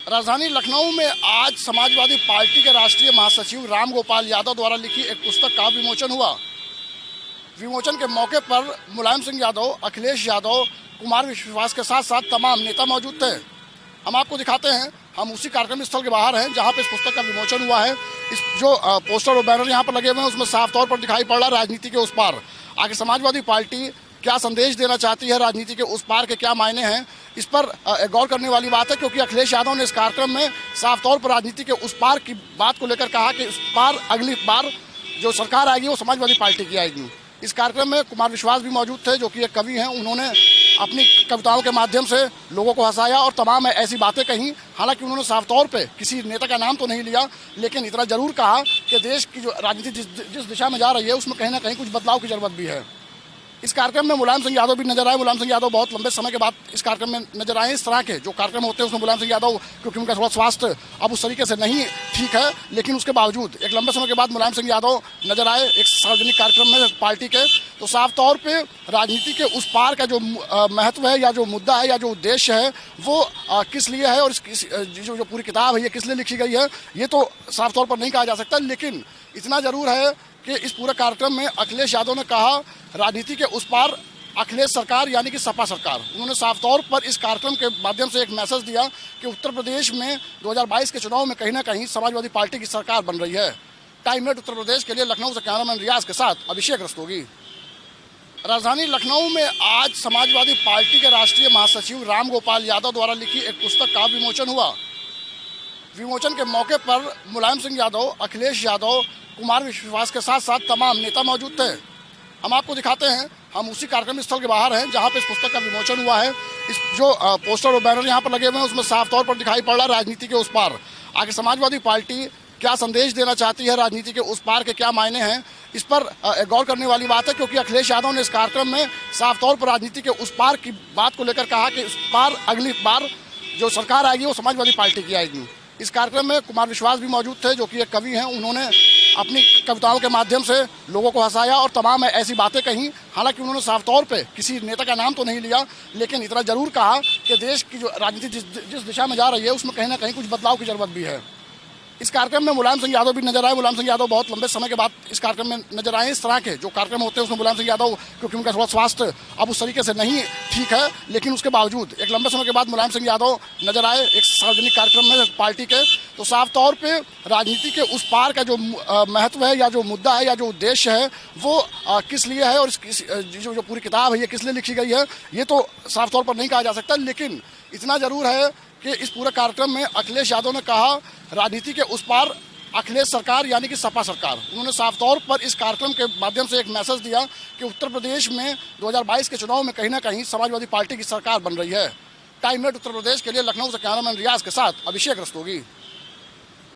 राजधानी लखनऊ में आज समाजवादी पार्टी के राष्ट्रीय महासचिव राम गोपाल यादव द्वारा लिखी एक पुस्तक का विमोचन हुआ। विमोचन के मौके पर मुलायम सिंह यादव, अखिलेश यादव, कुमार विश्वास के साथ साथ तमाम नेता मौजूद थे। हम आपको दिखाते हैं, हम उसी कार्यक्रम स्थल के बाहर हैं जहां पर इस पुस्तक का विमोचन हुआ है। इस जो पोस्टर और बैनर यहाँ पर लगे हुए हैं उसमें साफ तौर पर दिखाई पड़ रहा है राजनीति के उस पार। आगे समाजवादी पार्टी क्या संदेश देना चाहती है, राजनीति के उस पार के क्या मायने हैं, इस पर गौर करने वाली बात है। क्योंकि अखिलेश यादव ने इस कार्यक्रम में साफ तौर पर राजनीति के उस पार की बात को लेकर कहा कि उस पार अगली बार जो सरकार आएगी वो समाजवादी पार्टी की आएगी। इस कार्यक्रम में कुमार विश्वास भी मौजूद थे, जो कि एक कवि हैं। उन्होंने अपनी कविताओं के माध्यम से लोगों को हंसाया और तमाम ऐसी बातें कहीं। हालांकि उन्होंने साफ तौर पे किसी नेता का नाम तो नहीं लिया, लेकिन इतना जरूर कहा कि देश की जो राजनीति जिस दिशा में जा रही है उसमें कहीं ना कहीं कुछ बदलाव की जरूरत भी है। इस कार्यक्रम में मुलायम सिंह यादव भी नजर आए। मुलायम सिंह यादव बहुत लंबे समय के बाद इस कार्यक्रम में नजर आए। इस तरह के जो कार्यक्रम होते हैं उसमें मुलायम सिंह यादव, क्योंकि उनका थोड़ा स्वास्थ्य अब उस तरीके से नहीं ठीक है, लेकिन उसके बावजूद एक लंबे समय के बाद मुलायम सिंह यादव नजर आए एक सार्वजनिक कार्यक्रम में पार्टी के। तो साफ तौर पे राजनीति के उस पार का जो महत्व है या जो मुद्दा है या जो उद्देश्य है वो किस लिए है और जो पूरी किताब है ये किस लिए लिखी गई है ये तो साफ तौर पर नहीं कहा जा सकता। लेकिन इतना जरूर है कि इस पूरे कार्यक्रम में अखिलेश यादव ने कहा राजनीति के उस पार अखिलेश सरकार यानी कि सपा सरकार। उन्होंने साफ तौर पर इस कार्यक्रम के माध्यम से एक मैसेज दिया कि उत्तर प्रदेश में 2022 के चुनाव में कहीं ना कहीं समाजवादी पार्टी की सरकार बन रही है। टाइम नेट उत्तर प्रदेश के लिए लखनऊ से कैमरामैन रियाज के साथ अभिषेक रस्तोगी। राजधानी लखनऊ में आज समाजवादी पार्टी के राष्ट्रीय महासचिव राम गोपाल यादव द्वारा लिखी एक पुस्तक का विमोचन हुआ। विमोचन के मौके पर मुलायम सिंह यादव, अखिलेश यादव, कुमार विश्वास के साथ साथ तमाम नेता मौजूद थे। हम आपको दिखाते हैं, हम उसी कार्यक्रम स्थल के बाहर हैं जहां पे इस पुस्तक का विमोचन हुआ है। इस जो पोस्टर और बैनर यहाँ पर लगे हुए हैं उसमें साफ तौर पर दिखाई पड़ रहा है राजनीति के उस पार। आगे समाजवादी पार्टी क्या संदेश देना चाहती है, राजनीति के उस पार के क्या मायने हैं, इस पर गौर करने वाली बात है। क्योंकि अखिलेश यादव ने इस कार्यक्रम में साफ तौर पर राजनीति के उस पार की बात को लेकर कहा कि उस पार अगली बार जो सरकार आएगी वो समाजवादी पार्टी की आएगी। इस कार्यक्रम में कुमार विश्वास भी मौजूद थे, जो कि एक कवि हैं। उन्होंने अपनी कविताओं के माध्यम से लोगों को हंसाया और तमाम ऐसी बातें कहीं। हालांकि उन्होंने साफ तौर पे किसी नेता का नाम तो नहीं लिया, लेकिन इतना जरूर कहा कि देश की जो राजनीति जिस दिशा में जा रही है उसमें कहीं ना कहीं कुछ बदलाव की जरूरत भी है। इस कार्यक्रम में मुलायम सिंह यादव भी नजर आए। मुलायम सिंह यादव बहुत लंबे समय के बाद इस कार्यक्रम में नजर आए। इस तरह के जो कार्यक्रम होते हैं उसमें मुलायम सिंह यादव, क्योंकि उनका थोड़ा स्वास्थ्य अब उस तरीके से नहीं ठीक है, लेकिन उसके बावजूद एक लंबे समय के बाद मुलायम सिंह यादव नजर आए एक सार्वजनिक कार्यक्रम में पार्टी के। तो साफ तौर पे राजनीति के उस पार का जो महत्व है या जो मुद्दा है या जो उद्देश्य है वो किस लिए है और जो पूरी किताब है ये किस लिए लिखी गई है ये तो साफ तौर पर नहीं कहा जा सकता। लेकिन इतना जरूर है कि इस पूरे कार्यक्रम में अखिलेश यादव ने कहा राजनीति के उस पार अखिलेश सरकार यानी कि सपा सरकार। उन्होंने साफ तौर पर इस कार्यक्रम के माध्यम से एक मैसेज दिया कि उत्तर प्रदेश में 2022 के चुनाव में कहीं ना कहीं समाजवादी पार्टी की सरकार बन रही है। टाइम नेट उत्तर प्रदेश के लिए लखनऊ से कैमरामैन रियाज के साथ अभिषेक रस्तोगी।